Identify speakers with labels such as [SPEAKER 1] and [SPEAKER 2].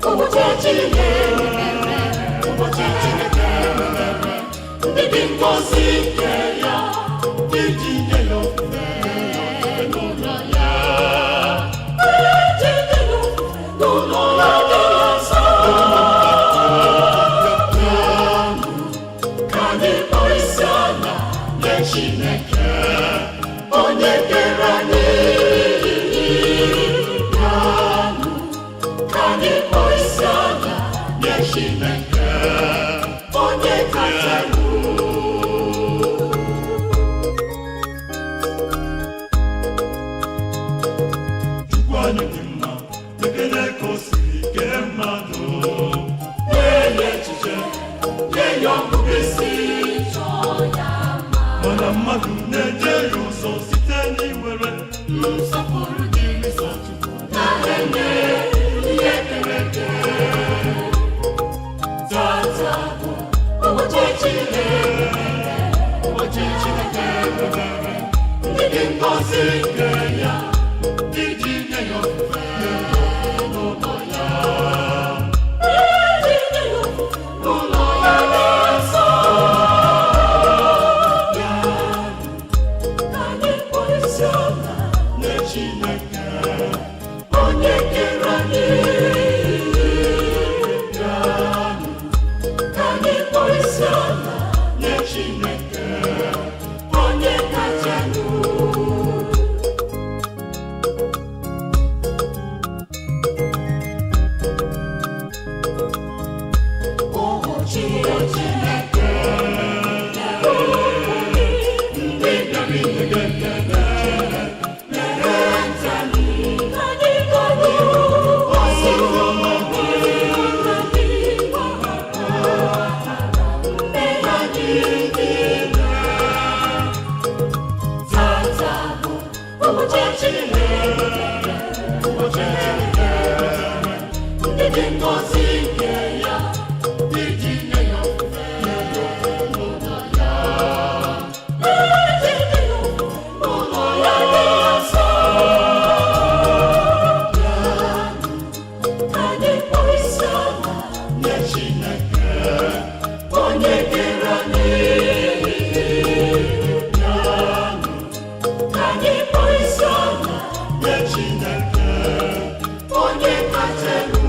[SPEAKER 1] ụbọchị Chineke mere, ụbọchị Chineke mere, ndị dị ngọzi nke ya iji nye ya ofufe n'ụlọ ya, iji nye ya ofufe n'ụlọ ya dị nsọ. Ka anyị kpọọ isiala nye Chineke onye kere anyị. Ka anyị kpọọ isiala nye Chineke onye kacha elu. Chukwu anyị dị mma, ekele ka o siri kee mmadụ, nye ya echiche, nye ya ọgụgụ isi, mana mmadụ na-eje ya ụzọ site n'iwere nsọpụrụ dịrị sọ Chukwu na-enye ihe kere eke. Tata bụ ụbọchị Chineke mere, ụbọchị Chineke mere, ndị dị ngọzi nke ya iji nye ya ofufe n'ụlọ ya, iji nye ya ofufe n'ụlọ ya dị nsọ. Ya ka anyị kpọọ isiala nye Chineke onye kere anyị. Ya ka anyị kpọọ isiala nye Chineke onye kacha elu. Ụbọchị Chineke ndị bịara inye gị ekele, mere nzali ka anyị gaa n'ihu ọsịsọ mmemme anyị niile. Tata bụ ụbọchị Chineke mere, ụbọchị Chineke mere, ndị dị ngọzi nke ya iji nye ya ofufe n'ụlọ ya, iji nye ya ofufe n'ụlọ ya dị nsọ. Ya ka anyị kpọọ isiala nye Chineke onye kere anyị. Ya ka anyị kpọọ isiala nye Chineke onye kacha elu.